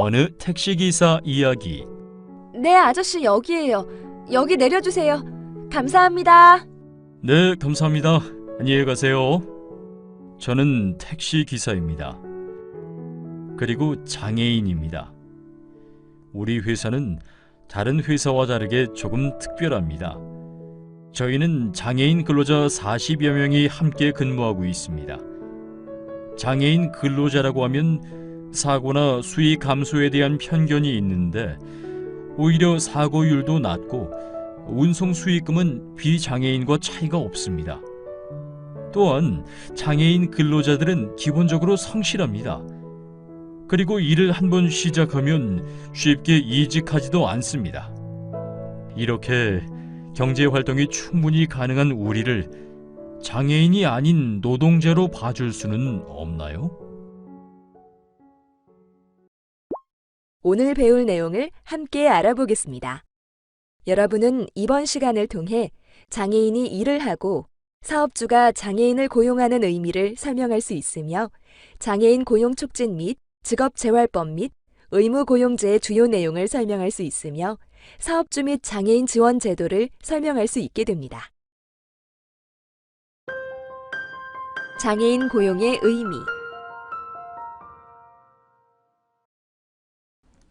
어느 택시기사 이야기. 네, 아저씨 여기에요. 여기 내려주세요. 감사합니다. 네, 감사합니다. 안녕히 가세요. 저는 택시기사입니다. 그리고 장애인입니다. 우리 회사는 다른 회사와 다르게 조금 특별합니다. 저희는 장애인 근로자 40여 명이 함께 근무하고 있습니다. 장애인 근로자라고 하면 사고나 수위 감소에 대한 편견이 있는데 오히려 사고율도 낮고 운송 수익금은 비장애인과 차이가 없습니다. 또한 장애인 근로자들은 기본적으로 성실합니다. 그리고 일을 한번 시작하면 쉽게 이직하지도 않습니다. 이렇게 경제활동이 충분히 가능한 우리를 장애인이 아닌 노동자로 봐줄 수는 없나요? 오늘 배울 내용을 함께 알아보겠습니다. 여러분은 이번 시간을 통해 장애인이 일을 하고 사업주가 장애인을 고용하는 의미를 설명할 수 있으며 장애인 고용 촉진 및 직업재활법 및 의무고용제의 주요 내용을 설명할 수 있으며 사업주 및 장애인 지원 제도를 설명할 수 있게 됩니다. 장애인 고용의 의미.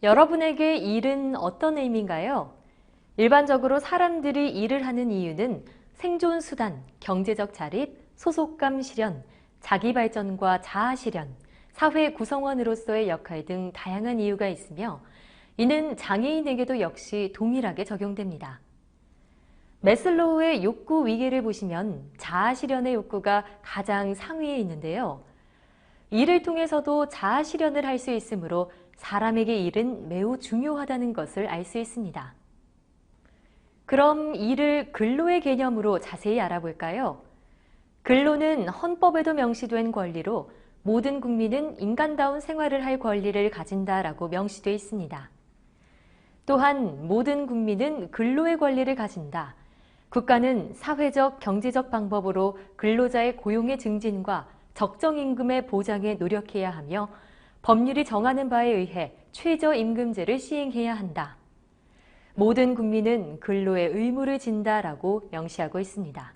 여러분에게 일은 어떤 의미인가요? 일반적으로 사람들이 일을 하는 이유는 생존 수단, 경제적 자립, 소속감 실현, 자기 발전과 자아 실현, 사회 구성원으로서의 역할 등 다양한 이유가 있으며 이는 장애인에게도 역시 동일하게 적용됩니다. 매슬로우의 욕구 위계를 보시면 자아 실현의 욕구가 가장 상위에 있는데요. 일을 통해서도 자아 실현을 할 수 있으므로 사람에게 일은 매우 중요하다는 것을 알 수 있습니다. 그럼 일을 근로의 개념으로 자세히 알아볼까요? 근로는 헌법에도 명시된 권리로 모든 국민은 인간다운 생활을 할 권리를 가진다라고 명시되어 있습니다. 또한 모든 국민은 근로의 권리를 가진다. 국가는 사회적, 경제적 방법으로 근로자의 고용의 증진과 적정 임금의 보장에 노력해야 하며 법률이 정하는 바에 의해 최저임금제를 시행해야 한다. 모든 국민은 근로의 의무를 진다라고 명시하고 있습니다.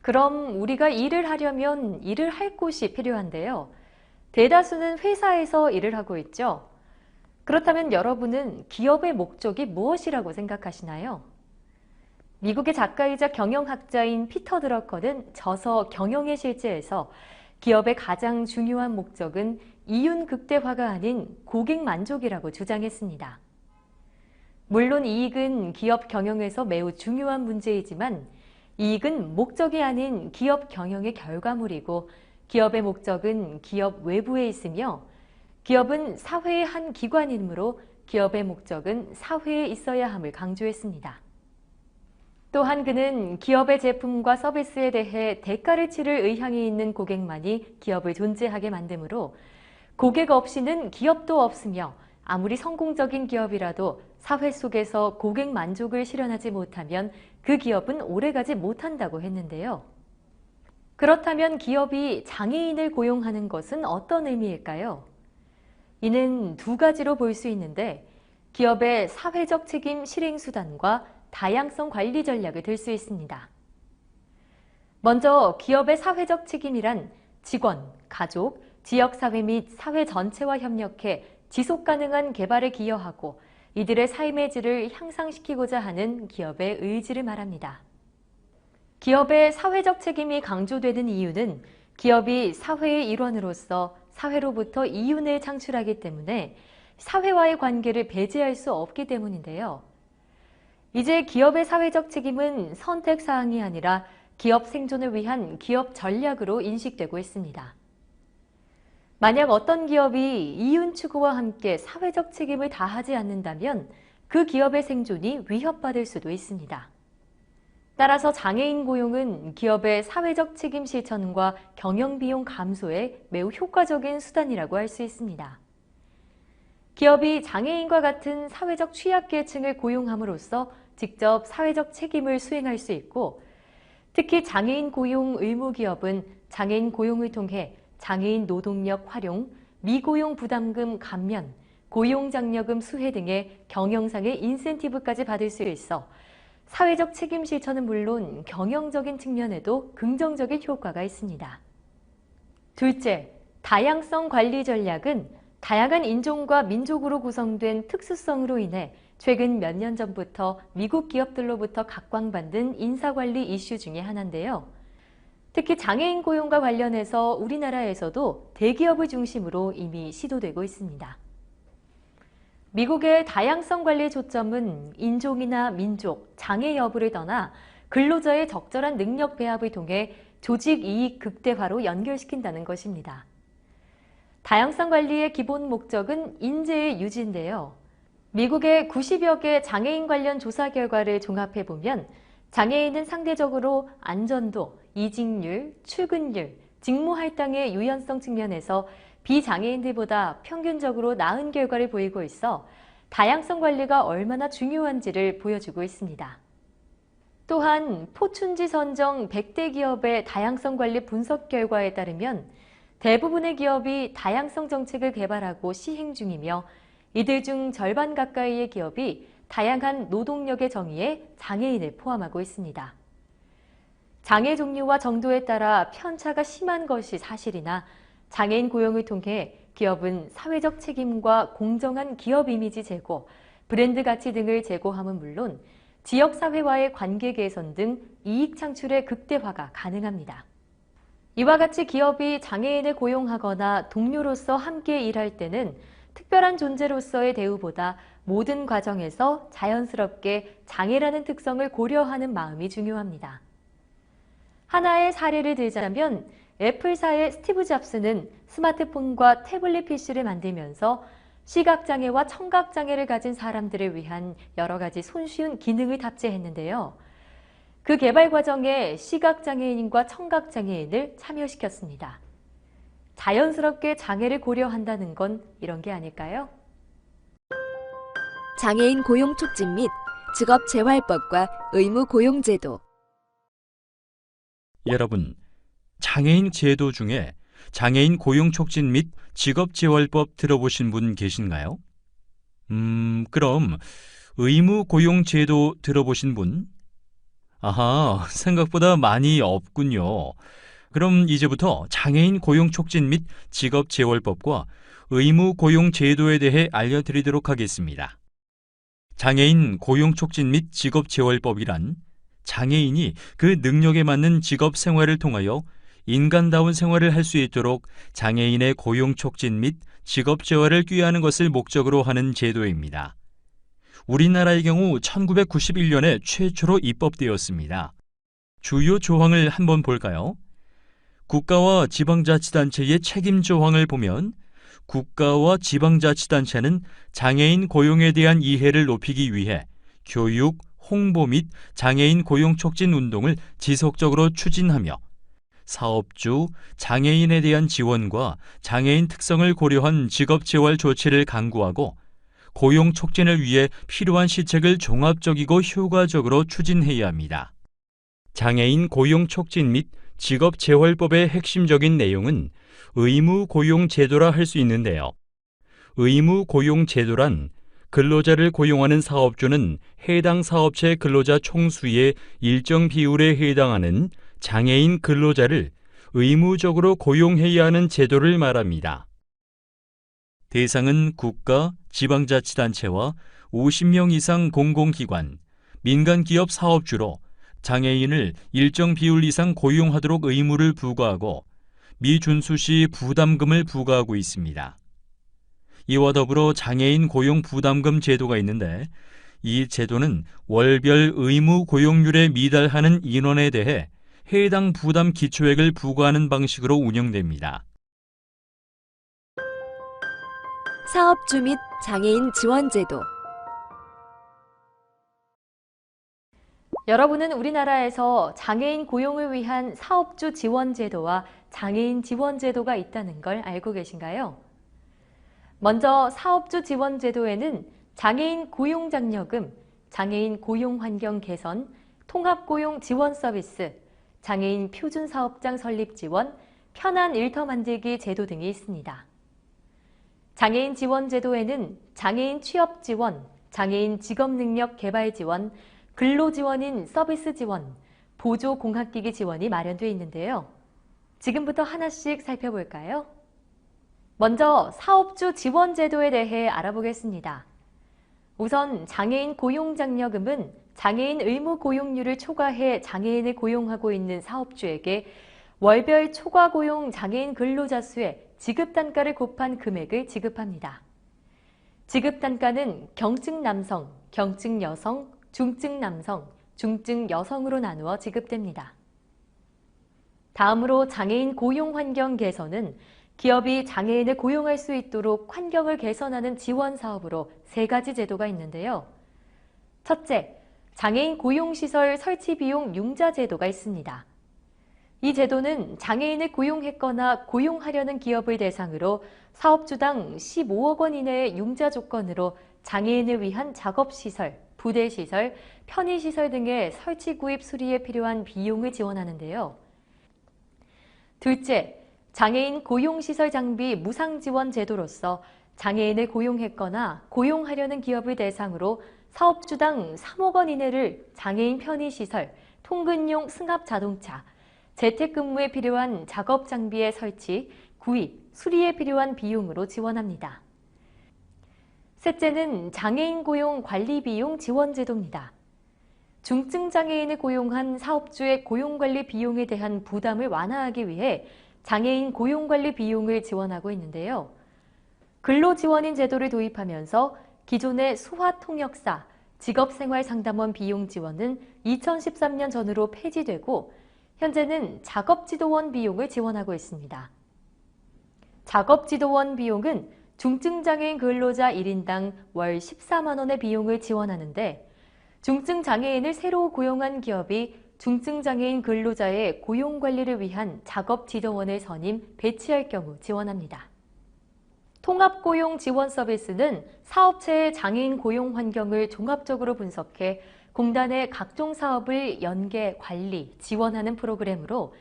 그럼 우리가 일을 하려면 일을 할 곳이 필요한데요. 대다수는 회사에서 일을 하고 있죠. 그렇다면 여러분은 기업의 목적이 무엇이라고 생각하시나요? 미국의 작가이자 경영학자인 피터 드러커는 저서 경영의 실제에서 기업의 가장 중요한 목적은 이윤 극대화가 아닌 고객 만족이라고 주장했습니다. 물론 이익은 기업 경영에서 매우 중요한 문제이지만 이익은 목적이 아닌 기업 경영의 결과물이고 기업의 목적은 기업 외부에 있으며 기업은 사회의 한 기관이므로 기업의 목적은 사회에 있어야 함을 강조했습니다. 또한 그는 기업의 제품과 서비스에 대해 대가를 치를 의향이 있는 고객만이 기업을 존재하게 만드므로 고객 없이는 기업도 없으며 아무리 성공적인 기업이라도 사회 속에서 고객 만족을 실현하지 못하면 그 기업은 오래가지 못한다고 했는데요. 그렇다면 기업이 장애인을 고용하는 것은 어떤 의미일까요? 이는 두 가지로 볼 수 있는데 기업의 사회적 책임 실행 수단과 다양성 관리 전략을 들 수 있습니다. 먼저 기업의 사회적 책임이란 직원, 가족, 지역사회 및 사회 전체와 협력해 지속 가능한 개발에 기여하고 이들의 삶의 질을 향상시키고자 하는 기업의 의지를 말합니다. 기업의 사회적 책임이 강조되는 이유는 기업이 사회의 일원으로서 사회로부터 이윤을 창출하기 때문에 사회와의 관계를 배제할 수 없기 때문인데요. 이제 기업의 사회적 책임은 선택사항이 아니라 기업 생존을 위한 기업 전략으로 인식되고 있습니다. 만약 어떤 기업이 이윤 추구와 함께 사회적 책임을 다하지 않는다면 그 기업의 생존이 위협받을 수도 있습니다. 따라서 장애인 고용은 기업의 사회적 책임 실천과 경영비용 감소에 매우 효과적인 수단이라고 할 수 있습니다. 기업이 장애인과 같은 사회적 취약계층을 고용함으로써 직접 사회적 책임을 수행할 수 있고 특히 장애인 고용 의무 기업은 장애인 고용을 통해 장애인 노동력 활용, 미고용 부담금 감면, 고용장려금 수혜 등의 경영상의 인센티브까지 받을 수 있어 사회적 책임 실천은 물론 경영적인 측면에도 긍정적인 효과가 있습니다. 둘째, 다양성 관리 전략은 다양한 인종과 민족으로 구성된 특수성으로 인해 최근 몇 년 전부터 미국 기업들로부터 각광받는 인사관리 이슈 중에 하나인데요. 특히 장애인 고용과 관련해서 우리나라에서도 대기업을 중심으로 이미 시도되고 있습니다. 미국의 다양성 관리 초점은 인종이나 민족, 장애 여부를 떠나 근로자의 적절한 능력 배합을 통해 조직 이익 극대화로 연결시킨다는 것입니다. 다양성 관리의 기본 목적은 인재의 유지인데요. 미국의 90여 개 장애인 관련 조사 결과를 종합해보면 장애인은 상대적으로 안전도, 이직률, 출근율, 직무 할당의 유연성 측면에서 비장애인들보다 평균적으로 나은 결과를 보이고 있어 다양성 관리가 얼마나 중요한지를 보여주고 있습니다. 또한 포춘지 선정 100대 기업의 다양성 관리 분석 결과에 따르면 대부분의 기업이 다양성 정책을 개발하고 시행 중이며 이들 중 절반 가까이의 기업이 다양한 노동력의 정의에 장애인을 포함하고 있습니다. 장애 종류와 정도에 따라 편차가 심한 것이 사실이나 장애인 고용을 통해 기업은 사회적 책임과 공정한 기업 이미지 제고, 브랜드 가치 등을 제고함은 물론 지역사회와의 관계 개선 등 이익 창출의 극대화가 가능합니다. 이와 같이 기업이 장애인을 고용하거나 동료로서 함께 일할 때는 특별한 존재로서의 대우보다 모든 과정에서 자연스럽게 장애라는 특성을 고려하는 마음이 중요합니다. 하나의 사례를 들자면 애플사의 스티브 잡스는 스마트폰과 태블릿 PC를 만들면서 시각장애와 청각장애를 가진 사람들을 위한 여러 가지 손쉬운 기능을 탑재했는데요. 그 개발 과정에 시각장애인과 청각장애인을 참여시켰습니다. 자연스럽게 장애를 고려한다는 건 이런 게 아닐까요? 장애인 고용 촉진 및 직업재활법과 의무 고용제도. 여러분, 장애인 제도 중에 장애인 고용 촉진 및 직업재활법 들어보신 분 계신가요? 그럼 의무 고용 제도 들어보신 분? 아하, 생각보다 많이 없군요. 그럼 이제부터 장애인 고용 촉진 및 직업재활법과 의무 고용 제도에 대해 알려드리도록 하겠습니다. 장애인 고용 촉진 및 직업재활법이란 장애인이 그 능력에 맞는 직업 생활을 통하여 인간다운 생활을 할 수 있도록 장애인의 고용 촉진 및 직업 재활을 꾀하는 것을 목적으로 하는 제도입니다. 우리나라의 경우 1991년에 최초로 입법되었습니다. 주요 조항을 한번 볼까요? 국가와 지방자치단체의 책임 조항을 보면 국가와 지방자치단체는 장애인 고용에 대한 이해를 높이기 위해 교육, 홍보 및 장애인 고용 촉진 운동을 지속적으로 추진하며 사업주, 장애인에 대한 지원과 장애인 특성을 고려한 직업재활 조치를 강구하고 고용 촉진을 위해 필요한 시책을 종합적이고 효과적으로 추진해야 합니다. 장애인 고용 촉진 및 직업재활법의 핵심적인 내용은 의무 고용 제도라 할 수 있는데요. 의무 고용 제도란 근로자를 고용하는 사업주는 해당 사업체 근로자 총수의 일정 비율에 해당하는 장애인 근로자를 의무적으로 고용해야 하는 제도를 말합니다. 대상은 국가, 지방자치단체와 50명 이상 공공기관, 민간기업 사업주로 장애인을 일정 비율 이상 고용하도록 의무를 부과하고 미준수 시 부담금을 부과하고 있습니다. 이와 더불어 장애인 고용 부담금 제도가 있는데 이 제도는 월별 의무 고용률에 미달하는 인원에 대해 해당 부담 기초액을 부과하는 방식으로 운영됩니다. 사업주 및 장애인 지원제도. 여러분은 우리나라에서 장애인 고용을 위한 사업주 지원 제도와 장애인 지원 제도가 있다는 걸 알고 계신가요? 먼저 사업주 지원 제도에는 장애인 고용 장려금, 장애인 고용 환경 개선, 통합 고용 지원 서비스, 장애인 표준 사업장 설립 지원, 편한 일터 만들기 제도 등이 있습니다. 장애인 지원 제도에는 장애인 취업 지원, 장애인 직업 능력 개발 지원, 근로 지원인 서비스 지원, 보조 공학기기 지원이 마련되어 있는데요. 지금부터 하나씩 살펴볼까요? 먼저 사업주 지원 제도에 대해 알아보겠습니다. 우선 장애인 고용장려금은 장애인 의무 고용률을 초과해 장애인을 고용하고 있는 사업주에게 월별 초과 고용 장애인 근로자 수의 지급 단가를 곱한 금액을 지급합니다. 지급 단가는 경증 남성, 경증 여성, 중증 남성, 중증 여성으로 나누어 지급됩니다. 다음으로 장애인 고용 환경 개선은 기업이 장애인을 고용할 수 있도록 환경을 개선하는 지원 사업으로 3가지 제도가 있는데요. 첫째, 장애인 고용시설 설치 비용 융자 제도가 있습니다. 이 제도는 장애인을 고용했거나 고용하려는 기업을 대상으로 사업주당 15억 원 이내의 융자 조건으로 장애인을 위한 작업시설, 부대시설, 편의시설 등의 설치 구입 수리에 필요한 비용을 지원하는데요. 둘째, 장애인 고용시설 장비 무상 지원 제도로서 장애인을 고용했거나 고용하려는 기업을 대상으로 사업주당 3억 원 이내를 장애인 편의시설, 통근용 승합 자동차, 재택근무에 필요한 작업 장비의 설치, 구입, 수리에 필요한 비용으로 지원합니다. 셋째는 장애인 고용 관리 비용 지원 제도입니다. 중증 장애인을 고용한 사업주의 고용관리 비용에 대한 부담을 완화하기 위해 장애인 고용관리 비용을 지원하고 있는데요. 근로지원인 제도를 도입하면서 기존의 수화통역사, 직업생활상담원 비용 지원은 2013년 전후로 폐지되고 현재는 작업지도원 비용을 지원하고 있습니다. 작업지도원 비용은 중증장애인 근로자 1인당 월 14만 원의 비용을 지원하는데 중증장애인을 새로 고용한 기업이 중증장애인 근로자의 고용관리를 위한 작업지도원을 선임, 배치할 경우 지원합니다. 통합고용 지원 서비스는 사업체의 장애인 고용 환경을 종합적으로 분석해 공단의 각종 사업을 연계, 관리, 지원하는 프로그램으로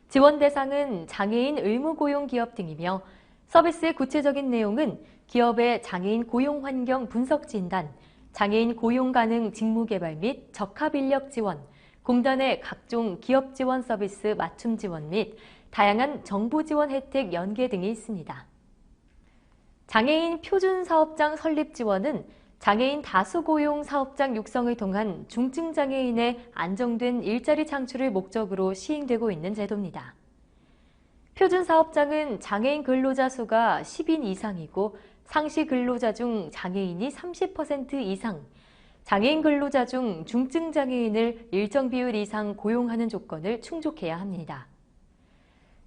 지원 대상은 장애인 의무 고용 기업 등이며 서비스의 구체적인 내용은 기업의 장애인 고용 환경 분석 진단, 장애인 고용 가능 직무 개발 및 적합 인력 지원, 공단의 각종 기업 지원 서비스 맞춤 지원 및 다양한 정부 지원 혜택 연계 등이 있습니다. 장애인 표준 사업장 설립 지원은 장애인 다수 고용 사업장 육성을 통한 중증 장애인의 안정된 일자리 창출을 목적으로 시행되고 있는 제도입니다. 표준 사업장은 장애인 근로자 수가 10인 이상이고 상시 근로자 중 장애인이 30% 이상, 장애인 근로자 중 중증 장애인을 일정 비율 이상 고용하는 조건을 충족해야 합니다.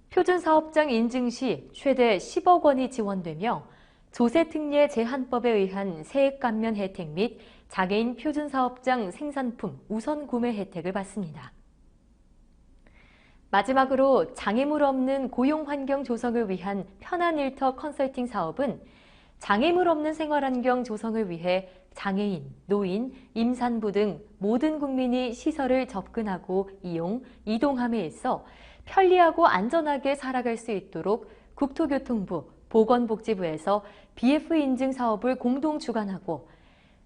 표준 사업장 인증 시 최대 10억 원이 지원되며 조세특례 제한법에 의한 세액 감면 혜택 및 장애인 표준 사업장 생산품 우선 구매 혜택을 받습니다. 마지막으로 장애물 없는 고용 환경 조성을 위한 편한 일터 컨설팅 사업은 장애물 없는 생활환경 조성을 위해 장애인, 노인, 임산부 등 모든 국민이 시설을 접근하고 이용, 이동함에 있어 편리하고 안전하게 살아갈 수 있도록 국토교통부, 보건복지부에서 BF 인증 사업을 공동 주관하고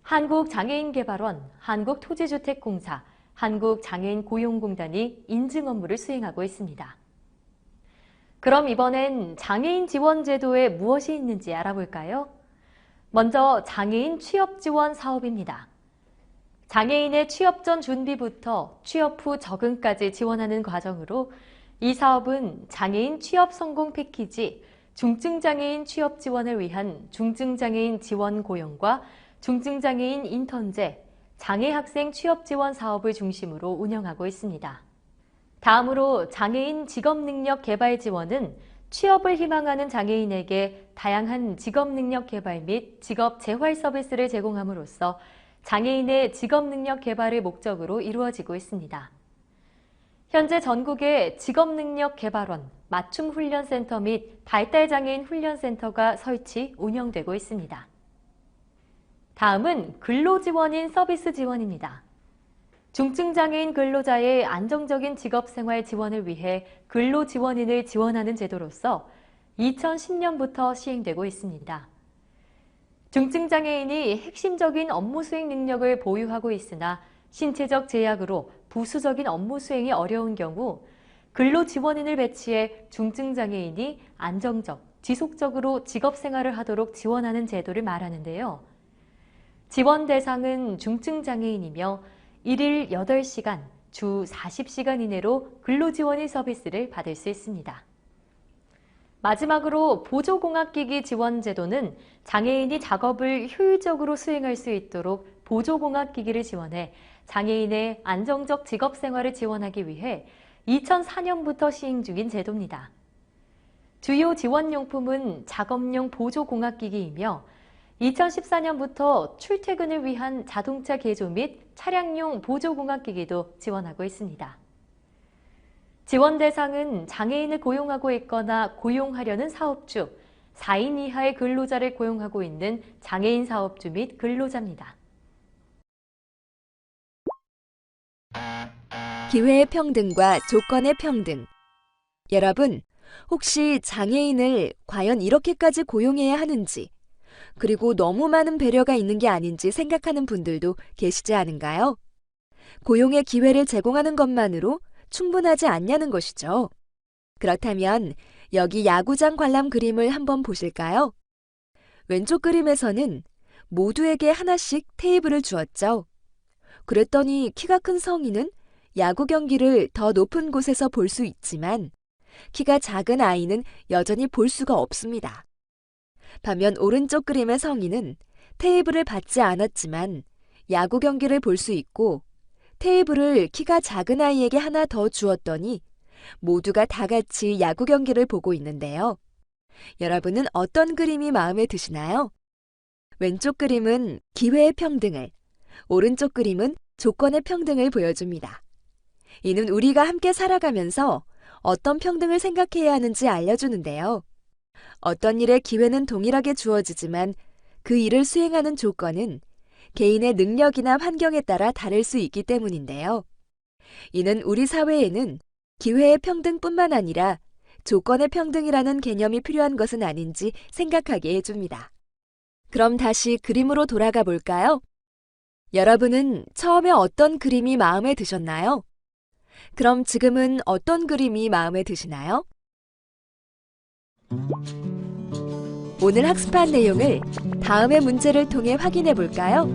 한국장애인개발원, 한국토지주택공사, 한국장애인고용공단이 인증 업무를 수행하고 있습니다. 그럼 이번엔 장애인 지원 제도에 무엇이 있는지 알아볼까요? 먼저 장애인 취업 지원 사업입니다. 장애인의 취업 전 준비부터 취업 후 적응까지 지원하는 과정으로 이 사업은 장애인 취업 성공 패키지, 중증장애인 취업 지원을 위한 중증장애인 지원 고용과 중증장애인 인턴제, 장애학생 취업 지원 사업을 중심으로 운영하고 있습니다. 다음으로 장애인 직업능력 개발 지원은 취업을 희망하는 장애인에게 다양한 직업능력 개발 및 직업 재활 서비스를 제공함으로써 장애인의 직업능력 개발을 목적으로 이루어지고 있습니다. 현재 전국에 직업능력개발원, 맞춤훈련센터 및 발달장애인 훈련센터가 설치, 운영되고 있습니다. 다음은 근로지원인 서비스 지원입니다. 중증장애인 근로자의 안정적인 직업생활 지원을 위해 근로지원인을 지원하는 제도로서 2010년부터 시행되고 있습니다. 중증장애인이 핵심적인 업무 수행 능력을 보유하고 있으나 신체적 제약으로 부수적인 업무 수행이 어려운 경우 근로지원인을 배치해 중증장애인이 안정적, 지속적으로 직업생활을 하도록 지원하는 제도를 말하는데요. 지원 대상은 중증장애인이며 1일 8시간, 주 40시간 이내로 근로지원인 서비스를 받을 수 있습니다. 마지막으로 보조공학기기 지원 제도는 장애인이 작업을 효율적으로 수행할 수 있도록 보조공학기기를 지원해 장애인의 안정적 직업생활을 지원하기 위해 2004년부터 시행 중인 제도입니다. 주요 지원용품은 작업용 보조공학기기이며 2014년부터 출퇴근을 위한 자동차 개조 및 차량용 보조공학기기도 지원하고 있습니다. 지원 대상은 장애인을 고용하고 있거나 고용하려는 사업주, 4인 이하의 근로자를 고용하고 있는 장애인 사업주 및 근로자입니다. 기회의 평등과 조건의 평등. 여러분, 혹시 장애인을 과연 이렇게까지 고용해야 하는지, 그리고 너무 많은 배려가 있는 게 아닌지 생각하는 분들도 계시지 않은가요? 고용의 기회를 제공하는 것만으로 충분하지 않냐는 것이죠. 그렇다면 여기 야구장 관람 그림을 한번 보실까요? 왼쪽 그림에서는 모두에게 하나씩 테이블을 주었죠. 그랬더니 키가 큰 성인은 야구 경기를 더 높은 곳에서 볼 수 있지만 키가 작은 아이는 여전히 볼 수가 없습니다. 반면 오른쪽 그림의 성인은 테이블을 받지 않았지만 야구 경기를 볼 수 있고 테이블을 키가 작은 아이에게 하나 더 주었더니 모두가 다 같이 야구 경기를 보고 있는데요. 여러분은 어떤 그림이 마음에 드시나요? 왼쪽 그림은 기회의 평등을, 오른쪽 그림은 조건의 평등을 보여줍니다. 이는 우리가 함께 살아가면서 어떤 평등을 생각해야 하는지 알려주는데요. 어떤 일의 기회는 동일하게 주어지지만 그 일을 수행하는 조건은 개인의 능력이나 환경에 따라 다를 수 있기 때문인데요. 이는 우리 사회에는 기회의 평등뿐만 아니라 조건의 평등이라는 개념이 필요한 것은 아닌지 생각하게 해줍니다. 그럼 다시 그림으로 돌아가 볼까요? 여러분은 처음에 어떤 그림이 마음에 드셨나요? 그럼 지금은 어떤 그림이 마음에 드시나요? 오늘 학습한 내용을 다음의 문제를 통해 확인해 볼까요?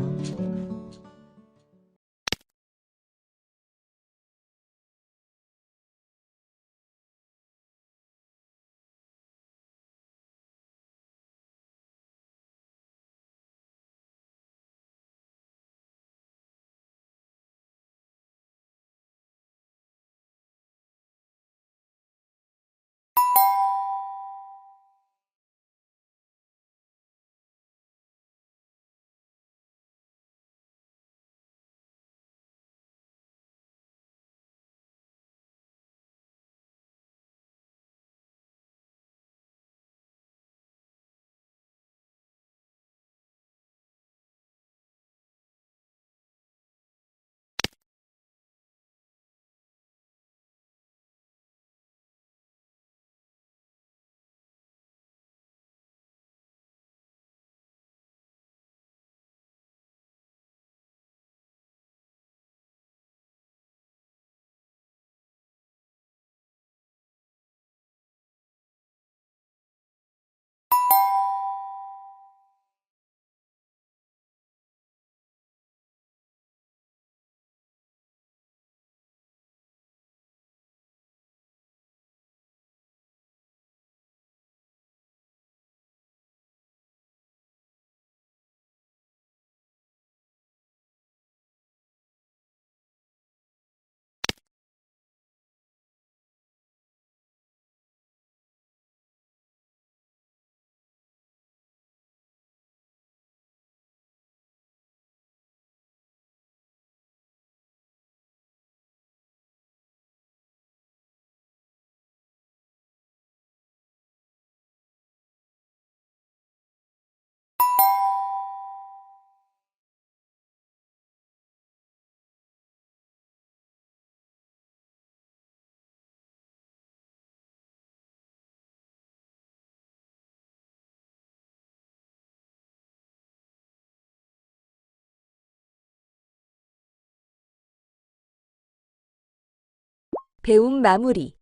배움 마무리.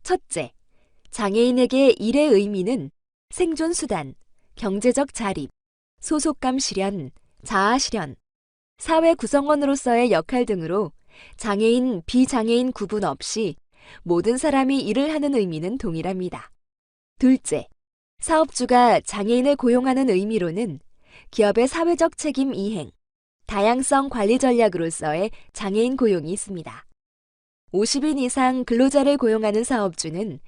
첫째, 장애인에게 일의 의미는 생존 수단, 경제적 자립, 소속감 실현, 자아 실현, 사회 구성원으로서의 역할 등으로 장애인, 비장애인 구분 없이 모든 사람이 일을 하는 의미는 동일합니다. 둘째, 사업주가 장애인을 고용하는 의미로는 기업의 사회적 책임 이행, 다양성 관리 전략으로서의 장애인 고용이 있습니다. 50인 이상 근로자를 고용하는 사업주는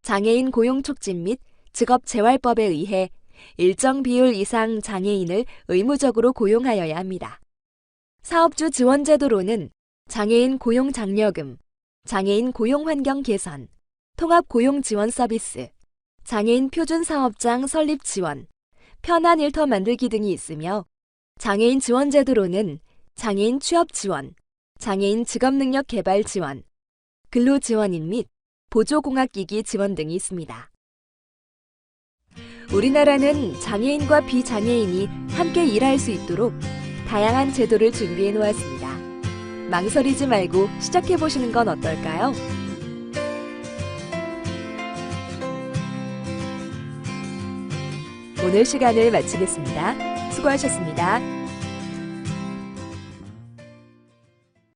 장애인 고용 촉진 및 직업재활법에 의해 일정 비율 이상 장애인을 의무적으로 고용하여야 합니다. 사업주 지원 제도로는 장애인 고용 장려금, 장애인 고용 환경 개선, 통합 고용 지원 서비스, 장애인 표준 사업장 설립 지원, 편한 일터 만들기 등이 있으며 장애인 지원 제도로는 장애인 취업 지원, 장애인 직업 능력 개발 지원, 근로 지원인 및 보조공학기기 지원 등이 있습니다. 우리나라는 장애인과 비장애인이 함께 일할 수 있도록 다양한 제도를 준비해 놓았습니다. 망설이지 말고 시작해 보시는 건 어떨까요? 오늘 시간을 마치겠습니다. 수고하셨습니다.